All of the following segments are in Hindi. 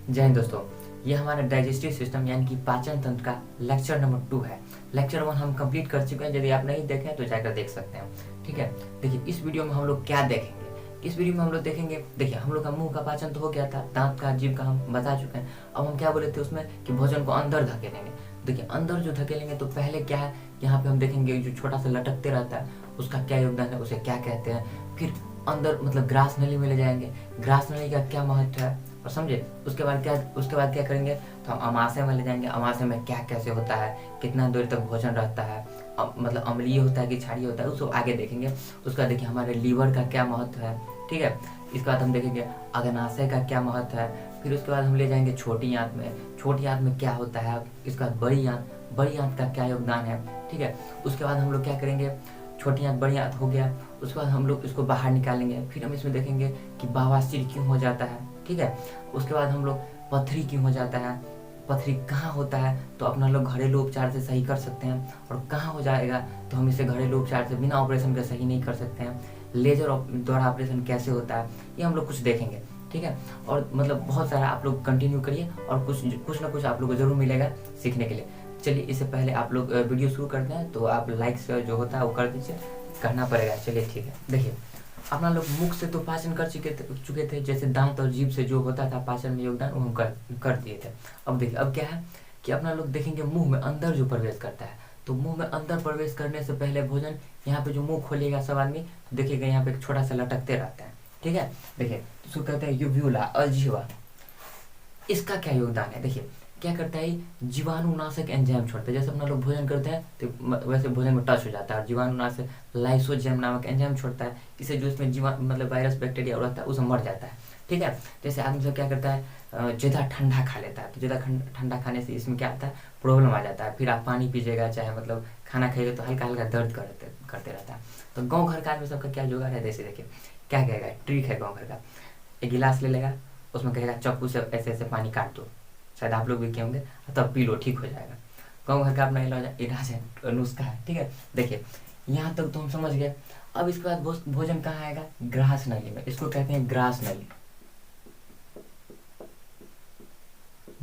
जय हिंद दोस्तों। ये हमारा डाइजेस्टिव सिस्टम यानी कि पाचन तंत्र का लेक्चर नंबर 2 है। लेक्चर 1 हम कंप्लीट कर चुके हैं, यदि आप नहीं देखें तो जाकर देख सकते हैं। ठीक है, देखिए इस वीडियो में हम लोग क्या देखेंगे। इस वीडियो में हम लोग देखेंगे, देखिए हम लोग का मुंह का पाचन तो हो गया था, दांत का जीभ का हम बता चुके हैं। अब हम क्या बोले थे उसमें कि भोजन को अंदर धकेलेंगे। देखिए अंदर जो धकेलेंगे तो पहले क्या है, यहाँ पे हम देखेंगे जो छोटा सा लटकते रहता है उसका क्या योगदान है, उसे क्या कहते हैं। फिर अंदर मतलब ग्रास नली में ले जाएंगे, ग्रास नली का क्या महत्व है और समझे। उसके बाद क्या करेंगे, तो हम अमाशय में ले जाएंगे। अमाशय में क्या कैसे होता है, कितना देर तक भोजन रहता है, मतलब अम्लीय होता है कि क्षारीय होता है, उसको आगे देखेंगे। उसका देखिए हमारे लीवर का क्या महत्व है। ठीक है, इसके बाद हम देखेंगे अग्नाशय का क्या महत्व है। फिर उसके बाद हम ले जाएंगे छोटी आंत में, छोटी आंत में क्या होता है। इसके बाद बड़ी आंत का क्या योगदान है। ठीक है, उसके बाद हम लोग क्या करेंगे, छोटी आंत बड़ी आंत हो गया, उसके बाद हम लोग इसको बाहर निकालेंगे। फिर हम इसमें देखेंगे कि बवासीर क्यों हो जाता है। ठीक है, उसके बाद हम लोग पथरी क्यों हो जाता है, पथरी कहाँ होता है, तो अपना लोग घरेलू उपचार से सही कर सकते हैं। और कहाँ हो जाएगा तो हम इसे घरेलू उपचार से बिना ऑपरेशन के सही नहीं कर सकते हैं। लेजर द्वारा ऑपरेशन कैसे होता है ये हम लोग कुछ देखेंगे। ठीक है, और मतलब बहुत सारा आप लोग कंटिन्यू करिए और कुछ ना कुछ आप लोग को जरूर मिलेगा सीखने के लिए। चलिए इससे पहले आप लोग वीडियो शुरू करते हैं तो आप लाइक से जो होता है वो कर दीजिए, करना पड़ेगा। चलिए ठीक है, देखिए अपना लोग मुख से तो पाचन कर चुके थे, जैसे दांत और जीभ से जो होता था पाचन में योगदान वो हम कर दिए थे। अब देखिए अब क्या है कि अपना लोग देखेंगे मुंह में अंदर जो प्रवेश करता है, तो मुंह में अंदर प्रवेश करने से पहले भोजन यहाँ पे जो मुंह खोलेगा सब आदमी, तो देखिएगा यहाँ पे एक छोटा सा लटकते रहता है। ठीक है, देखिए उसको कहते हैं यूव्यूला अल्जिह्वा। इसका क्या योगदान है, देखिए क्या करता है, जीवाणुनाशक एंजाइम छोड़ता है। जैसे अपना लोग भोजन करते हैं तो वैसे भोजन में टच हो जाता है और जीवाणुनाशक लाइसोजाइम नामक एंजाइम छोड़ता है। इससे जो इसमें जीवा मतलब वायरस बैक्टीरिया रहता है वो सब मर जाता है। ठीक है, जैसे आदमी सब क्या करता है, ज़्यादा ठंडा खा लेता है, तो ज़्यादा ठंडा खाने से इसमें क्या आता है, प्रॉब्लम आ जाता है। फिर आप पानी पीजिएगा चाहे मतलब खाना खाइएगा तो हल्का हल्का दर्द करते रहता है। तो गाँव घर का आदमी सबका क्या जुगाड़ है, जैसे देखिए क्या कहेगा, ट्रिक है गाँव घर का। एक गिलास ले लेगा, उसमें कहेगा चाकू से ऐसे ऐसे पानी काट दो, शायद आप लोग भी किए होंगे, तब पी लो ठीक हो जाएगा। गाँव घर का अपना इलाज है, नुस्खा है। ठीक है, देखिए यहाँ तक तो हम समझ गए। अब इसके बाद भोजन कहाँ आएगा, ग्रास नली में। इसको कहते हैं ग्रास नली,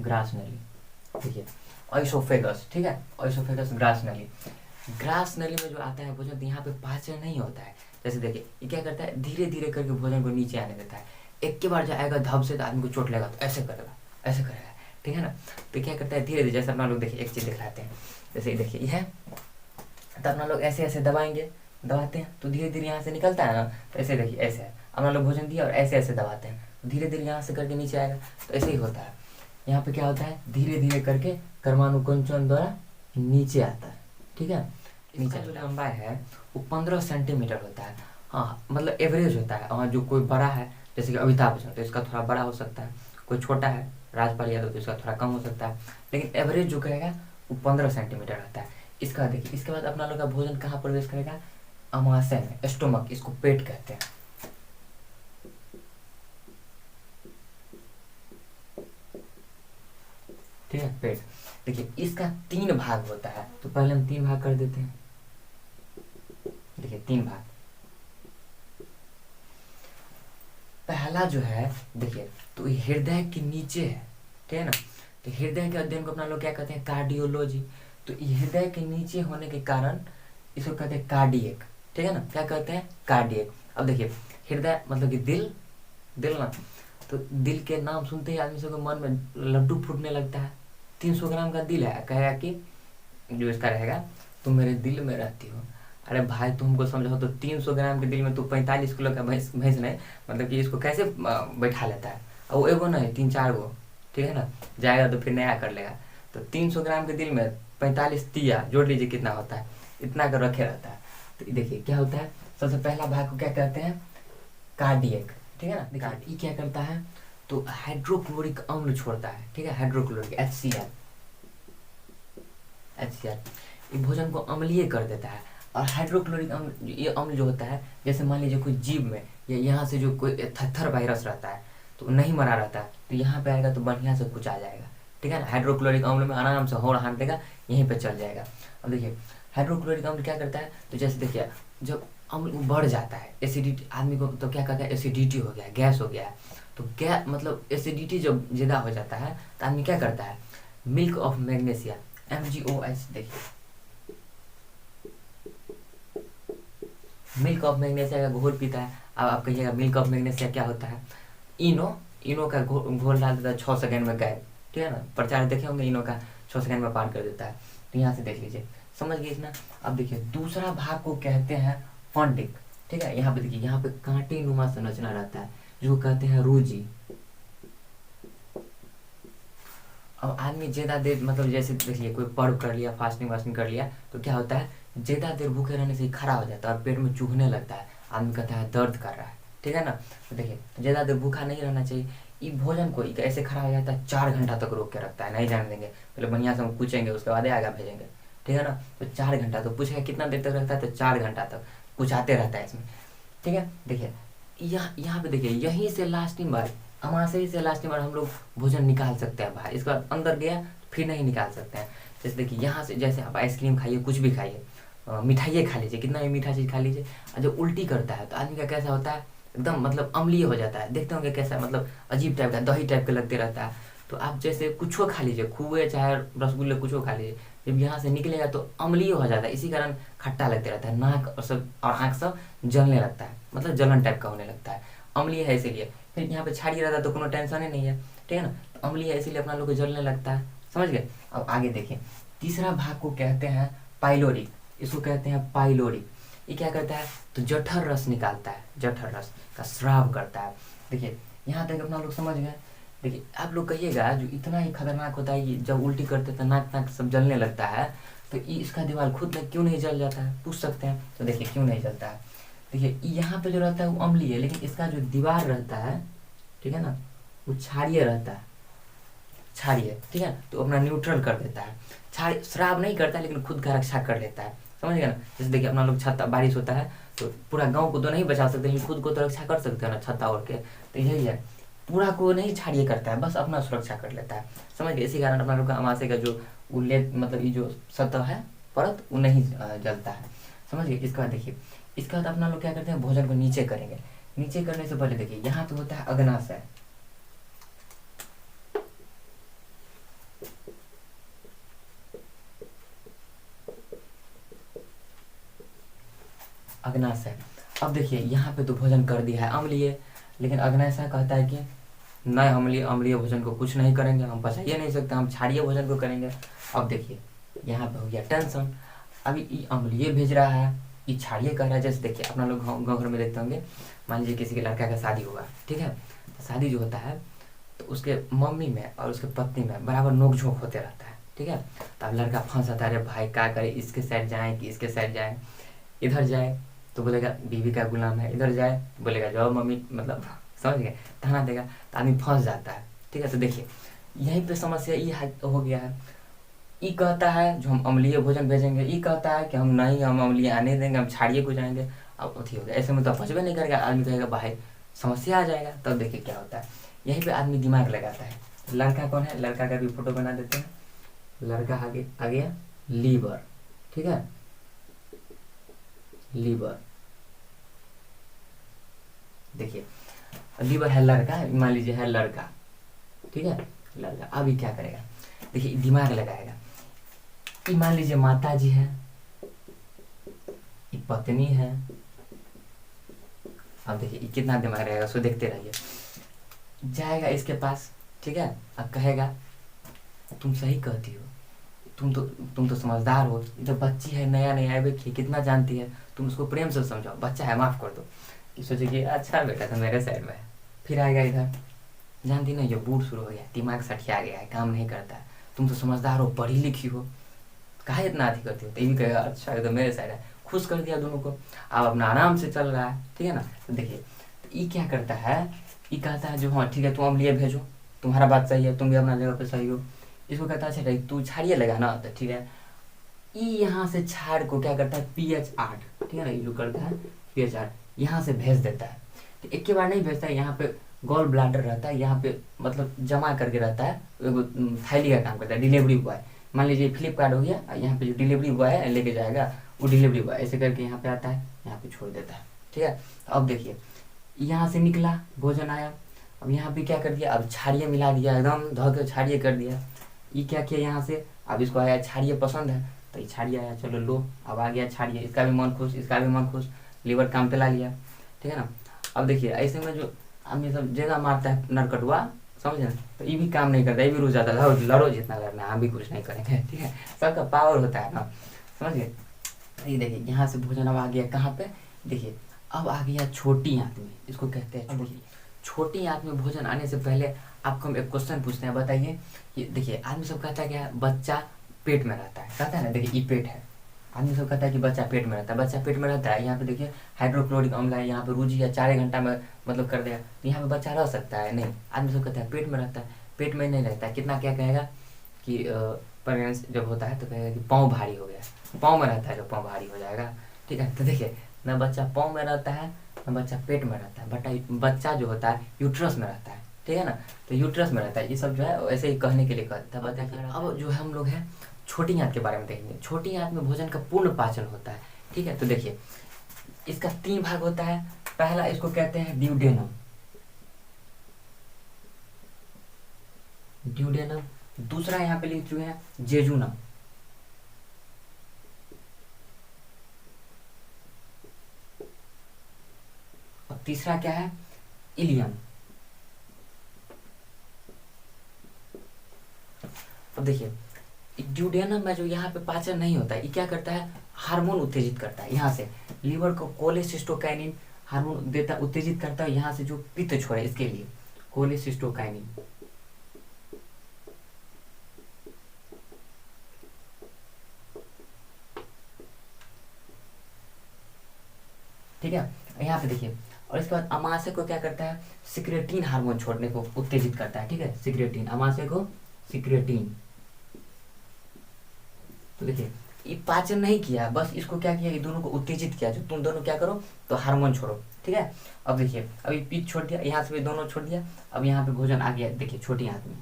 ग्रास नली। देखिए ऑइसोफेगस, ठीक है, ऑइसोफेगस ग्रास नली। ग्रास नली में जो आता है भोजन, यहाँ पे पाचन नहीं होता है। जैसे देखिए ये क्या करता है, धीरे धीरे करके भोजन को नीचे आने देता है। एक के बार जाएगा धब से तो आदमी को चोट लगेगा, तो ऐसे करेगा, ऐसे करेगा। ठीक है ना, तो क्या करता है धीरे धीरे, जैसे अपना लोग देखिए एक चीज़ दिखलाते हैं, जैसे देखिए ये है, तो अपना लोग ऐसे ऐसे दबाते हैं तो धीरे धीरे यहाँ से निकलता है ना, तो ऐसे देखिए ऐसे है, अपना लोग भोजन दिया और ऐसे ऐसे दबाते हैं तो धीरे धीरे यहाँ से करके नीचे आएगा। तो ऐसे ही होता है, यहाँ पे क्या होता है, धीरे धीरे करके कर्मानुकुंचन द्वारा नीचे आता है। ठीक है, नीचे जो लंबाई है वो 15 सेंटीमीटर होता है। हाँ मतलब एवरेज होता है। और जो कोई बड़ा है जैसे कि अमिताभ बच्चन, तो इसका थोड़ा बड़ा हो सकता है, कोई छोटा है राजपाल यादव तो इसका थोड़ा कम हो सकता है, लेकिन एवरेज जो कहेगा वो 15 सेंटीमीटर रहता है। इसका देखिए इसके बाद अपना लोग का भोजन कहाँ प्रवेश करेगा, अमाशय में, स्टोमक, इसको पेट कहते हैं। ठीक है, पेट। देखिए इसका 3 भाग होता है, तो पहले हम 3 भाग कर देते हैं। देखिए 3 भाग। पहला जो है देखिए, तो हृदय के नीचे है। ठीक है ना, तो हृदय के अध्ययन को अपना लोग क्या कहते हैं, कार्डियोलॉजी। तो हृदय के नीचे होने के कारण इसको कहते हैं कार्डियक। ठीक है ना, क्या कहते हैं, कार्डियक। अब देखिए हृदय मतलब कि दिल ना, तो दिल के नाम सुनते ही आदमी सबके मन में लड्डू फूटने लगता है। 300 ग्राम का दिल है, कहेगा कि जो इसका रहेगा, तुम मेरे दिल में रहती हो। अरे भाई तुमको समझाओ, तो 300 ग्राम के दिल में तो 45 किलो का भैंस नहीं, मतलब कि इसको कैसे बैठा लेता है। और वो एगो नहीं 3-4 गो। ठीक है ना, जाएगा तो फिर नया कर लेगा। तो 300 ग्राम के दिल में 45 तिया जोड़ लीजिए कितना होता है, इतना कर रखे रहता है। तो देखिए क्या होता है, सबसे पहला भाग को क्या कहते हैं, कार्डियक। ठीक है ना, देखिए ये क्या करता है, तो हाइड्रोक्लोरिक अम्ल छोड़ता है। ठीक है, हाइड्रोक्लोरिक HCl ये भोजन को अम्लीय कर देता है। और हाइड्रोक्लोरिक अम्ल, ये अम्ल जो होता है, जैसे मान लीजिए कोई जीभ में या यहाँ से जो कोई थत्थर वायरस रहता है तो नहीं मरा रहता है, तो यहाँ पे आएगा तो बढ़िया से कुछ आ जाएगा। ठीक है ना, हाइड्रोक्लोरिक अम्ल में आराम से होड़ हाथ देगा, यहीं पे चल जाएगा। अब देखिए हाइड्रोक्लोरिक अम्ल क्या करता है, तो जैसे देखिए जब अम्ल बढ़ जाता है, एसिडिटी आदमी को, तो क्या कहता है, एसिडिटी हो गया, गैस हो गया, तो क्या मतलब एसिडिटी जब ज़्यादा हो जाता है तो आदमी क्या करता है, मिल्क ऑफ मैग्नीशिया MgOH, देखिए मिल्क ऑफ मैग्नीशिया का घोल पीता है। अब आप कहिएगा मिल्क ऑफ मैग्नीशिया क्या होता है, इनो का घोल डाल देता है 6 सेकंड में गायब, ठीक है ना, प्रचार देखे होंगे, इनो का 6 सेकंड में पार कर देता है। तो यहाँ से देख लीजिए, समझ गए इतना। अब देखिए दूसरा भाग को कहते हैं फंडिक, ठीक है। यहाँ पे देखिए, यहाँ पे कांटे नुमा संरचना रहता है जो कहते हैं रोजी। अब आदमी ज़्यादा देर मतलब जैसे देखिए कोई पर्व कर लिया, फास्टिंग वास्टिंग कर लिया, तो क्या होता है, ज़्यादा देर भूखे रहने से ही खड़ा हो जाता है और पेट में चुभने लगता है, आदमी कहता है दर्द कर रहा है, ठीक है ना। तो देखिए ज़्यादा देर भूखा नहीं रहना चाहिए। ये भोजन को ऐसे खड़ा हो जाता है, 4 घंटा तक रोक के रखता है, नहीं जाने देंगे, पहले बढ़िया से हम पूछेंगे उसके बाद आगे भेजेंगे, ठीक है ना। तो 4 घंटा, तो पूछेगा कितना देर तक रखता है, तो 4 घंटा तक कुछ आते रहता है इसमें, ठीक है। देखिए यहाँ पे देखिए, यहीं से लास्टिंग बार, अमाशय से लास्टिंग बार हम लोग भोजन निकाल सकते हैं बाहर, इसके बाद अंदर गया फिर नहीं निकाल सकते हैं। जैसे देखिए यहाँ से, जैसे आप आइसक्रीम खाइए, कुछ भी खाइए, मिठाइए खा लीजिए, कितना भी मीठा चीज़ खा लीजिए, और जब उल्टी करता है तो आदमी का कैसा होता है, एकदम मतलब अम्लीय हो जाता है, देखते होंगे कैसा, मतलब अजीब टाइप का, दही टाइप का लगते रहता है। तो आप जैसे कुछ खा लीजिए, खुए चाहे रसगुल्ले कुछ खा लीजिए, जब यहाँ से निकलेगा तो अम्लीय हो जाता है, इसी कारण खट्टा लगते रहता है, नाक और सब और आँख सब जलने लगता है, मतलब जलन टाइप का होने लगता है, अम्लीय है इसीलिए। फिर यहाँ पे छाड़ी रहता है तो कोनो टेंशन ही नहीं है, ठीक है ना। तो अम्लीय है इसीलिए अपना लोग को जलने लगता है, समझ गए। अब आगे देखिए, तीसरा भाग को कहते हैं पाइलोरिक, इसको कहते हैं पाइलोरिक। ये क्या करता है, तो जठर रस निकालता है, जठर रस का स्राव करता है। देखिए यहाँ तक अपना लोग समझ गए। देखिए आप लोग कहिएगा जो इतना ही खतरनाक होता है, ये जब उल्टी करते तो नाक नाक सब जलने लगता है, तो इसका दीवार खुद में क्यों नहीं जल जाता है, पूछ सकते हैं। तो देखिए क्यों नहीं जलता है, देखिए यहाँ पे जो रहता है वो अम्लीय है, लेकिन इसका जो दीवार रहता है, ठीक है ना, वो क्षारीय रहता है, क्षारीय, ठीक है। तो अपना न्यूट्रल कर देता है, क्षार श्राव नहीं करता है लेकिन खुद का रक्षा कर लेता है, समझ गए ना। जैसे देखिए अपना लोग छत्ता, बारिश होता है तो पूरा गांव को तो नहीं बचा सकते, लेकिन खुद को तो रक्षा कर सकते हो ना छत्ता ओढ़ के। तो यही है, पूरा को नहीं क्षारीय करता है, बस अपना सुरक्षा कर लेता है, समझ गए। इसी कारण अपना लोग का अमाशय का जो उल्लेख, मतलब ये जो सतह है परत, वो नहीं जलता है, समझ गए। इसके बाद देखिए, इसके बाद अपना लोग क्या करते हैं, भोजन को नीचे करेंगे। नीचे करने से पहले देखिए यहाँ पे होता है अग्नाशय, अग्नाशय। अब देखिए यहाँ पे तो भोजन कर दिया है अम्लीय, लेकिन अग्नाशय कहता है कि नहीं, अम्लीय अम्लीय भोजन को कुछ नहीं करेंगे, हम पचाइए नहीं सकते, हम क्षारीय भोजन को करेंगे। अब देखिए यहाँ पे हो गया टेंशन, अभी ये अम्लीय भेज रहा है, ये क्षारीय कर रहा है। जैसे देखिए अपना लोग गाँव घर में देखते होंगे, मान लीजिए किसी के लड़का का शादी होगा, ठीक है, तो शादी जो होता है तो उसके मम्मी में और उसके पत्नी में बराबर नोक-झोंक होते रहता है, ठीक है। तो अब लड़का फंस जाता है, अरे भाई क्या करे, इसके साइड जाए कि इसके साइड जाए, इधर जाए तो बोलेगा बीवी का गुलाम है, इधर जाए तो बोलेगा जाओ मम्मी, मतलब समझ गए, ताना देगा, तो आदमी फंस जाता है, ठीक है। तो देखिए यहीं पे समस्या ये हो गया है, ये कहता है जो हम अम्लीय भोजन भेजेंगे, ये कहता है कि हम नहीं, हम अम्लीय आने देंगे, हम क्षारीय को जाएंगे। अब अथी हो गया, ऐसे में तो पचबे नहीं करेगा, आदमी कहेगा भाई समस्या आ जाएगा। तब देखिए क्या होता है, यहीं पे आदमी दिमाग लगाता है। लड़का कौन है, लड़का का भी फोटो बना देते हैं, लड़का आगे आ गया लीवर, ठीक है, लीवर। देखिए लीवर है लड़का, मान लीजिए है लड़का, ठीक है, लड़का। अभी क्या करेगा, देखिए दिमाग लगाएगा, ये मान लीजिए माता जी है, ये पत्नी है। अब देखिए ये कितना दिमाग रहेगा, उसको देखते रहिए। जाएगा इसके पास, ठीक है, अब कहेगा तुम सही कहती हो, तुम तो समझदार हो, ये तो बच्ची है, नया नया है, कितना जानती है, तुम उसको प्रेम से समझाओ, बच्चा है माफ कर दो। ये सोचेगी अच्छा बेटा तो मेरे साइड में है। फिर आएगा इधर, जानती नहीं, ये बूढ़ शुरू हो गया, दिमाग सठिया गया है, काम नहीं करता है, तुम तो समझदार हो, पढ़ी लिखी हो, काहे इतना अथी करती हो। तो ये भी कहेगा अच्छा ये तो मेरे साइड है, खुश कर दिया दोनों को, अब अपना आराम से चल रहा है, ठीक है ना। तो देखिए तो ये क्या करता है, ये कहता है जो हाँ ठीक है तुम अम्लीय भेजो, तुम्हारा बात सही है, तुम भी अपना जगह पे सही हो। इसको कहता है अच्छा तू क्षारीय लगा ना, तो ठीक है, ये यहाँ से क्षार को क्या करता है pH 8, ठीक है ना, ये जो करता है pH 8 यहाँ से भेज देता है। तो एक के बार नहीं भेजता है, यहाँ पे गॉल ब्लाडर रहता है, यहाँ पे मतलब जमा करके रहता है, एगो थैली का काम करता है, डिलीवरी बॉय। मान लीजिए फ्लिपकार्ट हो गया, यहाँ पे जो डिलीवरी बॉय है लेके जाएगा, वो डिलीवरी बॉय ऐसे करके यहाँ पे आता है, यहाँ पे छोड़ देता है, ठीक है। अब देखिए यहाँ से निकला, भोजन आया, अब यहाँ पे क्या कर दिया, अब क्षारीय मिला दिया, एकदम धो के क्षारीय कर दिया। ये क्या किया यहाँ से, अब इसको आया क्षारीय पसंद है तो ये क्षारीय आया, चलो लो, अब आ गया क्षारीय, इसका भी मन खुश, इसका भी मन खुश, लीवर काम पे ला लिया, ठीक है ना। अब देखिए ऐसे में जो आदमी सब जगह मारता है नरकटुआ, समझे ना, तो ये भी काम नहीं करता, ये भी रुक जाता है, लड़ो लड़ो जितना लड़ना है, हम भी कुछ नहीं करेंगे, ठीक है, सबका पावर होता है ना, समझ गए। ये देखिए यहाँ से भोजन अब आ गया कहाँ पे, देखिए अब आ गया छोटी आंत में, इसको कहते हैं छोटी। छोटी आंत में भोजन आने से पहले आपको हम एक क्वेश्चन पूछते हैं, बताइए। ये देखिए आदमी सब कहता है क्या, बच्चा पेट में रहता है, कहता है ना, देखिए ये पेट है, आदमी सब कहता है कि बच्चा पेट में रहता है, बच्चा पेट में रहता है। यहाँ पे देखिए हाइड्रोक्लोरिक अम्ल है, यहाँ पे रूजी या 4 घंटा में मतलब कर देगा, तो यहाँ पे बच्चा रह सकता है नहीं, आदमी सब कहता है पेट में रहता है, पेट में नहीं रहता है। कितना क्या कहेगा कि प्रेगनेंस जब होता है तो कहेगा कि पाँव भारी हो गया, पाँव में रहता है जो पाँव भारी हो जाएगा, ठीक है। तो देखिए न बच्चा पाँव में रहता है न बच्चा पेट में रहता है, बट बच्चा जो होता है यूट्रस में रहता है, ठीक है ना, तो यूट्रस में रहता है। ये सब जो है ऐसे ही कहने के लिए कहता है। बताइए अब जो है हम लोग हैं छोटी आंत के बारे में देखेंगे। छोटी आंत में भोजन का पूर्ण पाचन होता है, ठीक है। तो देखिए इसका 3 भाग होता है। पहला इसको कहते हैं ड्यूडेनम, ड्यूडेनम। दूसरा यहाँ पे लिख चुके हैं जेजुनम, और तीसरा क्या है, इलियम। अब देखिए ड्यूडेनम में जो यहाँ पे पाचन नहीं होता है, ये क्या करता है, हार्मोन उत्तेजित करता है, यहाँ से लीवर को कोलेसिस्टोकाइनिन हार्मोन देता, उत्तेजित करता है, यहाँ से जो पित्त छोड़े इसके लिए कोलेसिस्टोकाइनिन, ठीक है। यहाँ पे देखिए, और इसके बाद अमाशय को क्या करता है, सिक्रेटिन हार्मोन छोड़ने को उत्तेजित करता है, ठीक है, सिक्रेटिन, अमाशय को सिक्रेटिन। तो देखिए ये पाचन नहीं किया, बस इसको क्या किया, ये दोनों को उत्तेजित किया, जो तुम दोनों क्या करो तो हार्मोन छोड़ो, ठीक है। अब देखिए अभी पित्त छोड़ दिया, यहाँ से भी दोनों छोड़ दिया, अब यहाँ पे भोजन आ गया, देखिए छोटी आंत में।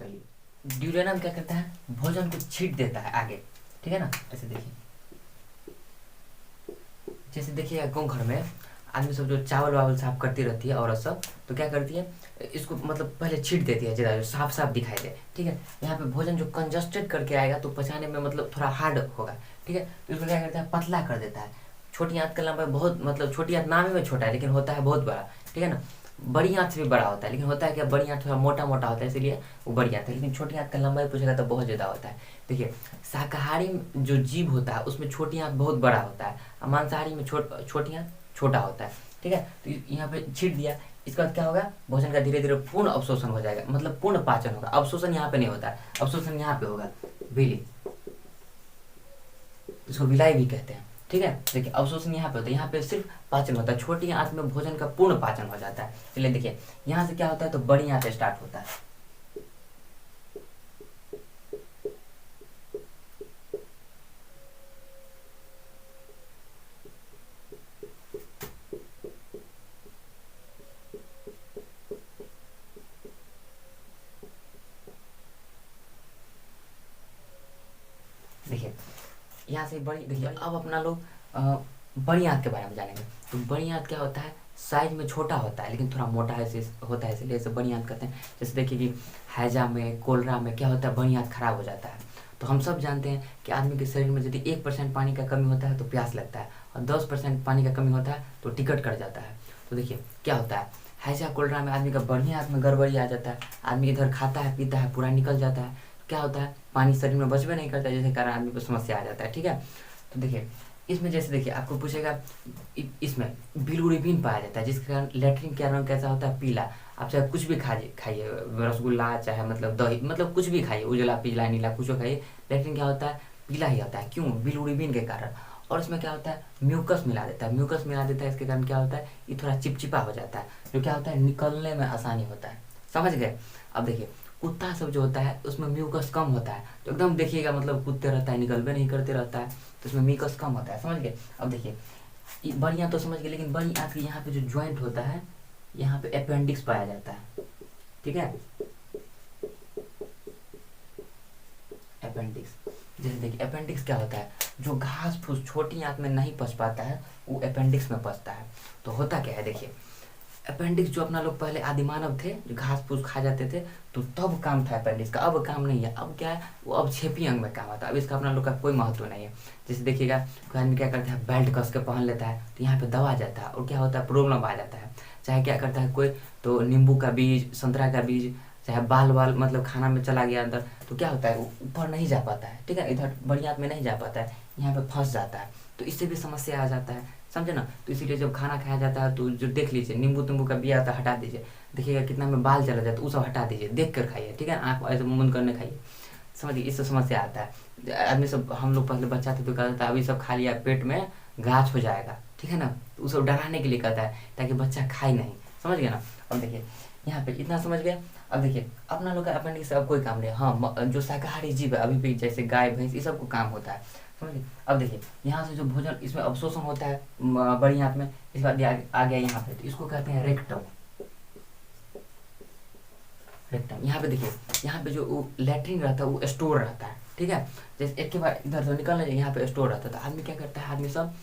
चलिए ड्यूडेनम क्या करता है, भोजन को छीट देता है आगे, ठीक है ना। ऐसे देखिए, जैसे देखिए गाँव घर में आदमी सब जो चावल वावल साफ करती रहती है औरत सब, तो क्या करती है, इसको मतलब पहले छीट देती है ज़्यादा, साफ साफ दिखाई दे, ठीक है। यहाँ पे भोजन जो कंजस्टेड करके आएगा तो पचाने में मतलब थोड़ा हार्ड होगा, ठीक है, तो इसको क्या करता है, पतला कर देता है। छोटी आंत का लंबाई बहुत, मतलब छोटी आंत नाम में छोटा है लेकिन होता है बहुत बड़ा, ठीक है ना। बड़ी आंत से भी बड़ा होता है, लेकिन होता है क्या, बड़ी आंत थोड़ा मोटा मोटा होता है इसलिए वो बड़ी आंत है, लेकिन छोटी आंत का लंबाई पूछेगा तो बहुत ज़्यादा होता है। देखिए शाकाहारी जो जीव होता है उसमें छोटी आंत बहुत बड़ा होता है, और मांसाहारी में छोटी आंत छोटा होता है, ठीक है। तो यहाँ पे छीट दिया, इसके बाद क्या होगा, भोजन का धीरे धीरे पूर्ण अवशोषण हो जाएगा, मतलब पूर्ण पाचन होगा। अवशोषण यहाँ पे नहीं होता है, अवशोषण यहाँ पे होगा, विली, इसको विलाई भी कहते हैं, ठीक है। देखिए अवशोषण यहाँ पे होता है, यहाँ पे सिर्फ पाचन होता है। छोटी आंत में भोजन का पूर्ण पाचन हो जाता है। चलिए देखिए यहाँ से क्या होता है, तो बड़ी आंत स्टार्ट होता है, देखिए यहाँ से बड़ी। देखिए अब अपना लोग बड़ी आंत के बारे में जानेंगे। तो बड़ी आंत क्या होता है, साइज में छोटा होता है लेकिन थोड़ा मोटा है होता है, इसलिए इसे बड़ी आंत कहते हैं। जैसे देखिए कि हैजा में, कोलरा में क्या होता है, बड़ी आंत खराब हो जाता है। तो हम सब जानते हैं कि आदमी के शरीर में यदि 1% पानी का कमी होता है तो प्यास लगता है, और 10% पानी का कमी होता है तो टिकट कट जाता है। तो देखिए क्या होता है, हैजा कोलरा में आदमी का बढ़िया आंत में गड़बड़ी आ जाता है, आदमी इधर खाता है पीता है पूरा निकल जाता है, क्या होता है, पानी शरीर में बचबे नहीं करता, जिसके कारण आदमी को समस्या आ जाता है, ठीक है। तो देखिए इसमें जैसे देखिए आपको पूछेगा, इसमें बिलिरुबिन पाया जाता है, जिसके कारण लैट्रिन का रंग कैसा होता है, पीला। आप चाहे कुछ भी खाइए, रसगुल्ला चाहे मतलब दही, मतलब कुछ भी खाइए, उजला पीला नीला कुछ खाइए, लैट्रिन क्या होता है, पीला ही होता है। क्यों, बिलिरुबिन के कारण। और इसमें क्या होता है, म्यूकस मिला देता है, म्यूकस मिला देता है, इसके कारण क्या होता है, ये थोड़ा चिपचिपा हो जाता है, जो क्या होता है, निकलने में आसानी होता है, समझ गए। अब देखिए कुत्ता सब जो होता है उसमें म्यूकस कम होता है, तो एकदम देखिएगा मतलब कुत्ते रहता है, निकलबे नहीं करते रहता है, तो उसमें म्यूकस कम होता है, समझ गए। अब देखिए बड़ी आंत तो समझ गए, लेकिन बड़ी आंत के यहाँ पे जो ज्वाइंट होता है, यहाँ पे अपेंडिक्स पाया जाता है, ठीक है, अपेंडिक्स। जैसे देखिए अपेंडिक्स क्या होता है, जो घास फूस छोटी आंत में नहीं पच पाता है वो अपेंडिक्स में पचता है। तो होता क्या है, देखिए अपेंडिक्स जो अपना लोग पहले आदिमानव थे जो घास फूस खा जाते थे, तो तब काम था अपेंडिक्स का, अब काम नहीं है। अब क्या है, वो अब छेपी अंग में काम आता है, अब इसका अपना लोग का कोई महत्व नहीं है। जैसे देखिएगा कोई आदमी क्या करता है, बेल्ट कस के पहन लेता है तो यहाँ पे दबा जाता है और क्या होता है, प्रॉब्लम आ जाता है। चाहे क्या करता है कोई, तो नींबू का बीज, संतरा का बीज, चाहे बाल वाल मतलब खाना में चला गया अंदर, तो क्या होता है वो ऊपर नहीं जा पाता है, ठीक है, इधर बड़ी आंत में नहीं जा पाता है, यहाँ पे फंस जाता है, तो इससे भी समस्या आ जाता है, समझे ना। तो इसीलिए जब खाना खाया जाता है तो जो देख लीजिए नींबू तींबू का बिया आता है हटा दीजिए, देखिएगा कितना में बाल चला जाता है, तो वो सब हटा दीजिए, देख कर खाइए, ठीक है, आँख ऐसे मुंद करने खाइए, समझिए, इससे समस्या आता है। आदमी सब, हम लोग पहले बच्चा थे तो कहता था अभी सब खा लिया पेट में गाछ हो जाएगा, ठीक है ना, तो वो सब डराने के लिए कहता है ताकि बच्चा खाए नहीं, समझ गया ना। अब देखिए यहाँ पे इतना समझ गया। अब देखिए अपना लोग का अपेंडिक्स से अब कोई काम नहीं है। हाँ, जो शाकाहारी जीव है अभी भी, जैसे गाय भैंस, ये सब को काम होता है, समझिए। अब देखिए यहाँ से जो भोजन इसमें अवशोषण होता है बड़ी आंत में, इसके बाद आ गया यहाँ पे, तो इसको कहते हैं रेक्टम। रेक्टम यहाँ पे देखिए, यहाँ पे जो लैट्रिन रहता है वो स्टोर रहता है, ठीक है, जैसे एक के बाद इधर से निकलने यहाँ पे स्टोर रहता है। तो आदमी क्या करता है, आदमी सब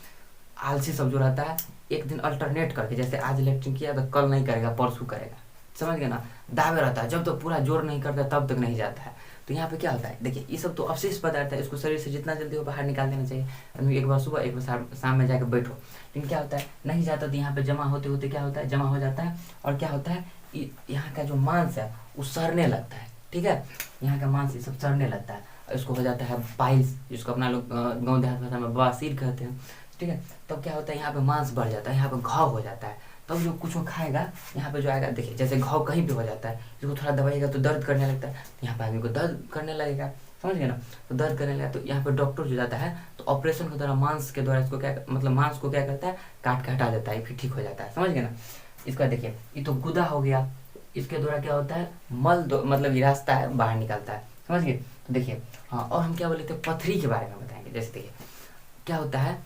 आलसी सब जो रहता है, एक दिन अल्टरनेट करके, जैसे आज लैट्रिन किया तो कल नहीं करेगा, परसों करेगा, समझ गए ना, दावे रहता है, जब तक पूरा जोर नहीं करता तब तक नहीं जाता है। तो यहाँ पे क्या होता है, देखिए ये सब तो अवशिष्ट पदार्थ है, इसको शरीर से जितना जल्दी हो बाहर निकाल देना चाहिए। आदमी एक बार सुबह एक बार शाम में जाकर बैठो, लेकिन क्या होता है, नहीं जाता, तो यहाँ पे जमा होते होते क्या होता है, जमा हो जाता है, और क्या होता है, यहाँ का जो मांस है वो सड़ने लगता है, ठीक है, यहाँ का मांस ये सब सड़ने लगता है, इसको हो जाता है पाइल्स, जिसको अपना लोग गाँव देहात भाषा में बवासीर कहते हैं, ठीक है। तब क्या होता है, यहाँ पे मांस बढ़ जाता है, यहाँ पे घाव हो जाता है, तब जो कुछ वो खाएगा यहाँ पे जो आएगा, देखिए जैसे घाव कहीं पे हो जाता है, इसको थोड़ा दबाइएगा तो दर्द करने लगता है, तो यहाँ पे आदमी को दर्द करने लगेगा, समझ गए ना, तो दर्द करने लगा, तो यहाँ पे डॉक्टर जो जाता है तो ऑपरेशन के द्वारा मांस के द्वारा इसको क्या, मतलब मांस को क्या करता है, काट के हटा देता है, फिर ठीक हो जाता है, समझ गए ना। इसका देखिए ये तो गुदा हो गया, इसके द्वारा क्या होता है, मल मतलब ये रास्ता है बाहर निकलता है, समझ गए। तो देखिए हाँ, और हम क्या बोले थे, पथरी के बारे में बताएंगे। जैसे देखिए क्या होता है,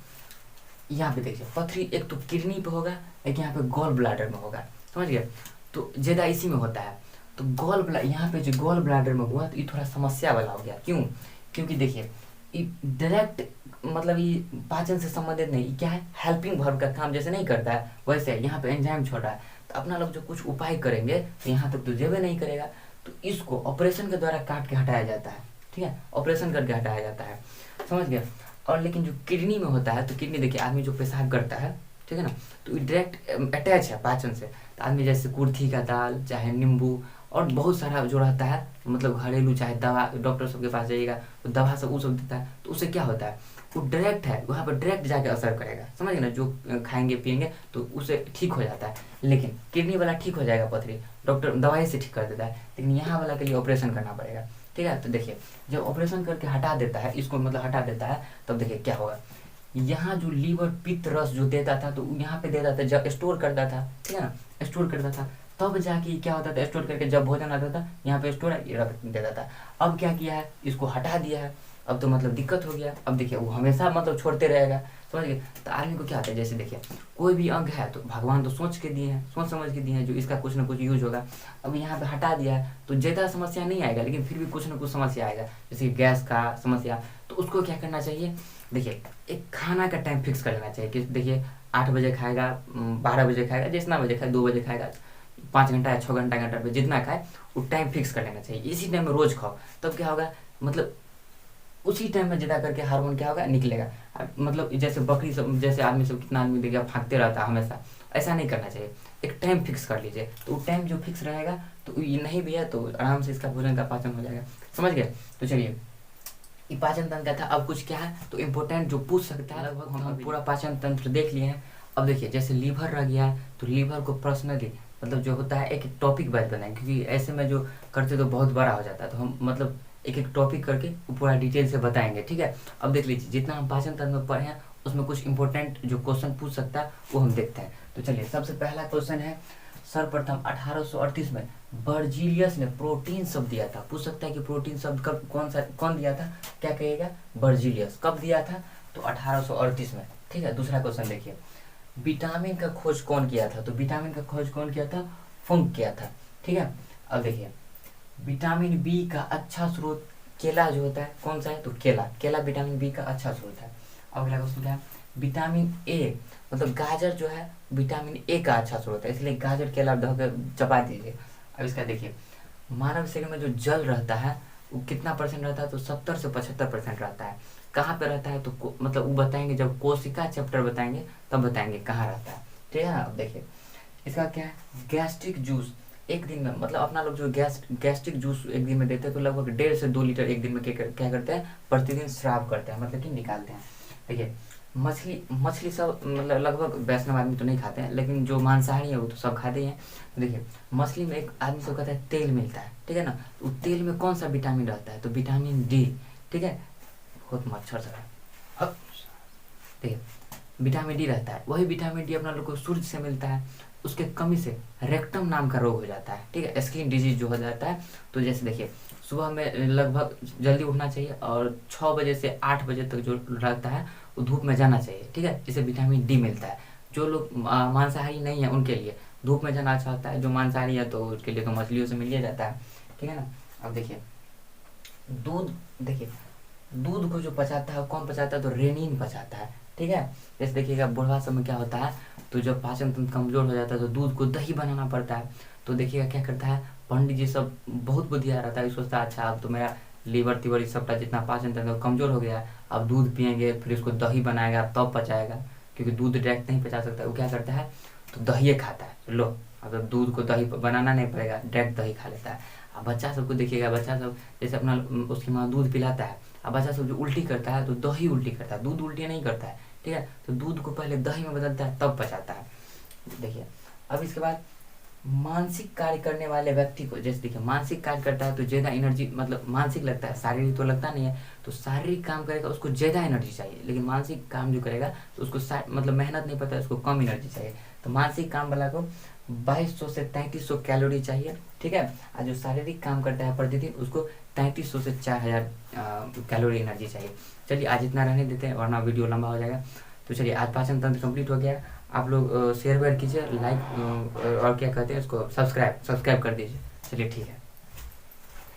यहाँ पे देखिए पथरी एक तो किडनी पे होगा, एक यहाँ पे गॉल ब्लाडर में होगा, समझ गए, तो ज़्यादा इसी में होता है। तो यहाँ पे जो गॉल ब्लाडर में हुआ तो ये थोड़ा समस्या वाला हो गया, क्यों, क्योंकि देखिए ये डायरेक्ट मतलब ये पाचन से संबंधित नहीं, ये क्या है, हेल्पिंग वर्ब का काम जैसे नहीं करता है वैसे यहाँ पे एंजाइम छोड़ रहा है, तो अपना लोग जो कुछ उपाय करेंगे तो यहाँ तक तो जेबे नहीं करेगा, तो इसको ऑपरेशन के द्वारा काट के हटाया जाता है, ठीक है, ऑपरेशन करके हटाया जाता है, समझ गया। और लेकिन जो किडनी में होता है, तो किडनी देखिए आदमी जो पेशाब करता है, ठीक है ना, तो डायरेक्ट अटैच है पाचन से, तो आदमी जैसे कुर्थी का दाल, चाहे नींबू और बहुत सारा जो रहता है, मतलब घरेलू चाहे दवा, डॉक्टर सब के पास जाइएगा तो दवा सब वो सब देता है, तो उससे क्या होता है, वो डायरेक्ट है, वहाँ पर डायरेक्ट जाके असर करेगा, समझ गए ना, जो खाएंगे पियेंगे तो उससे ठीक हो जाता है। लेकिन किडनी वाला ठीक हो जाएगा पथरी, डॉक्टर दवाई से ठीक कर देता है, लेकिन यहाँ वाला के लिए ऑपरेशन करना पड़ेगा, ठीक है। तो देखिए जब ऑपरेशन करके हटा देता है, इसको मतलब हटा देता है, तब देखिए क्या होगा, यहाँ जो लीवर पित्त रस जो देता था तो यहाँ पे देता था, जब स्टोर करता था, ठीक है ना, स्टोर करता था, तब जाके क्या होता था, स्टोर करके जब भोजन आता था यहाँ पे स्टोर रख देता था। अब क्या किया है, इसको हटा दिया है, अब तो मतलब दिक्कत हो गया। अब देखिए वो हमेशा मतलब छोड़ते रहेगा, समझ गए। तो आदमी को क्या होता है, जैसे देखिए कोई भी अंग है तो भगवान तो सोच के दिए हैं, सोच समझ के दिए हैं, जो इसका कुछ ना कुछ यूज होगा। अब यहाँ पे हटा दिया है तो ज़्यादा समस्या नहीं आएगा, लेकिन फिर भी कुछ ना कुछ समस्या आएगा, जैसे गैस का समस्या। तो उसको क्या करना चाहिए, देखिए एक खाना का टाइम फिक्स कर लेना चाहिए कि देखिए 8 बजे खाएगा, 12 बजे खाएगा, जितना बजे खाए, 2 बजे खाएगा, 5 घंटा या 6 घंटा पे जितना खाए वो टाइम फिक्स कर लेना चाहिए। इसी टाइम में रोज़ खाओ, तब क्या होगा, मतलब उसी टाइम में ज़्यादा करके हार्मोन क्या होगा, निकलेगा। मतलब जैसे बकरी सब, जैसे आदमी सब, कितना आदमी देखिए भागते रहता है हमेशा, ऐसा नहीं करना चाहिए। एक टाइम फिक्स कर लीजिए, तो वो टाइम जो फिक्स रहेगा तो ये नहीं भी है तो आराम से इसका भोजन का पाचन हो जाएगा, समझ गए। तो चलिए ये पाचन तंत्र का था। अब कुछ क्या है तो इम्पोर्टेंट जो पूछ सकता है, लगभग हम पूरा पाचन तंत्र देख लिए हैं। अब देखिए जैसे लीवर रह गया, तो लीवर को पर्सनली मतलब जो होता है एक टॉपिक वाइज बनाएं, क्योंकि ऐसे में जो करते तो बहुत बड़ा हो जाता है, तो हम मतलब एक एक टॉपिक करके पूरा डिटेल से बताएंगे, ठीक है। अब देख लीजिए जितना हम पाचन तंत्र में पढ़े हैं उसमें कुछ इंपॉर्टेंट जो क्वेश्चन पूछ सकता है वो हम देखते हैं। तो चलिए सबसे पहला क्वेश्चन है, सर्वप्रथम 1838 में बर्जीलियस ने प्रोटीन शब्द दिया था। पूछ सकता है कि प्रोटीन शब्द कब कौन दिया था, क्या कहिएगा, बर्जीलियस। कब दिया था, तो 1838 में, ठीक है। दूसरा क्वेश्चन देखिए, विटामिन का खोज कौन किया था, तो विटामिन का खोज कौन किया था, फंक किया था, ठीक है। अब देखिए विटामिन बी का अच्छा स्रोत केला जो होता है, कौन सा है, तो केला। केला विटामिन बी का अच्छा स्रोत है। अब अगला क्वेश्चन क्या है, विटामिन ए, मतलब गाजर जो है विटामिन ए का अच्छा स्रोत है, इसलिए गाजर केला धो चबा दीजिए। अब इसका देखिए, मानव शरीर में जो जल रहता है वो कितना परसेंट रहता है, तो 70 से 75% रहता है। कहाँ पे रहता है, तो मतलब वो बताएंगे जब कोशिका चैप्टर बताएंगे तब बताएंगे कहाँ रहता है, ठीक है ना। अब देखिए इसका क्या है, गैस्ट्रिक जूस एक दिन में, मतलब अपना लोग जो गैस्ट्रिक जूस एक दिन में देते हैं तो लगभग 1.5 से 2 लीटर एक दिन में क्या करते हैं, प्रतिदिन स्राव करते हैं, मतलब कि निकालते हैं। देखिए मछली सब मतलब लगभग वैष्णव आदमी तो नहीं खाते हैं, लेकिन जो मांसाहारी है वो तो सब खाते ही हैं। तो देखिए मछली में एक आदमी से कहता है तेल मिलता है, ठीक है ना। तो तेल में कौन सा विटामिन रहता है, तो विटामिन डी, ठीक है। बहुत मच्छर सा है, देखिए विटामिन डी रहता है। वही विटामिन डी अपना लोग को सूर्य से मिलता है, उसके कमी से रेक्टम नाम का रोग हो जाता है, ठीक है, स्किन डिजीज जो हो जाता है। तो जैसे देखिए सुबह में लगभग जल्दी उठना चाहिए और 6 बजे से 8 बजे तक जो रहता है वो धूप में जाना चाहिए, ठीक है, जिससे विटामिन डी मिलता है। जो लोग मांसाहारी नहीं है उनके लिए धूप में जाना अच्छा होता है, जो मांसाहारी है तो उसके लिए तो मछलियों से मिल ही जाता है, ठीक है ना। अब देखिए दूध, देखिए दूध को जो पचाता है कौन पचाता है, तो रेनिन पचाता है, ठीक है। जैसे देखिएगा बुढ़वा समय क्या होता है, तो जब पाचन तंत्र कमजोर हो जाता है तो दूध को दही बनाना पड़ता है। तो देखिएगा क्या करता है, पंडित जी सब बहुत बुद्धिया रहता है, सोचता है अच्छा अब तो मेरा लीवर तीवर सबका जितना पाचन तंत्र कमजोर हो गया है, अब दूध पियेंगे फिर उसको दही बनाएगा तब पचाएगा, क्योंकि दूध डायरेक्ट नहीं पचा सकता। वो क्या करता है, तो दही खाता है, लो अब दूध को दही बनाना नहीं पड़ेगा, डायरेक्ट दही खा लेता है। अब बच्चा सबको देखिएगा, बच्चा सब जैसे अपना उसकी माँ दूध पिलाता है, अब बच्चा सब जो उल्टी करता है तो दही उल्टी करता है, दूध उल्टी नहीं करता है, ठीक है। तो दूध को पहले दही में बदलता है तब पचाता है। देखिए अब इसके बाद मानसिक कार्य करने वाले व्यक्ति को, जैसे देखिए मानसिक कार्य करता है तो ज़्यादा एनर्जी, मतलब मानसिक लगता है, शारीरिक तो लगता नहीं है। तो शारीरिक काम करेगा उसको ज़्यादा एनर्जी चाहिए, लेकिन मानसिक काम जो करेगा तो उसको मतलब मेहनत नहीं पड़ता है, उसको कम एनर्जी चाहिए। तो मानसिक काम वाला को 2200 से 3300 कैलोरी चाहिए, ठीक है। और जो शारीरिक काम करता है प्रतिदिन उसको 3300 से 4000 कैलोरी एनर्जी चाहिए। चलिए आज इतना रहने देते हैं वरना वीडियो लंबा हो जाएगा। तो चलिए आज पाचन तंत्र कंप्लीट हो गया। आप लोग शेयर वेयर कीजिए, लाइक और क्या कहते हैं उसको सब्सक्राइब कर दीजिए। चलिए ठीक है।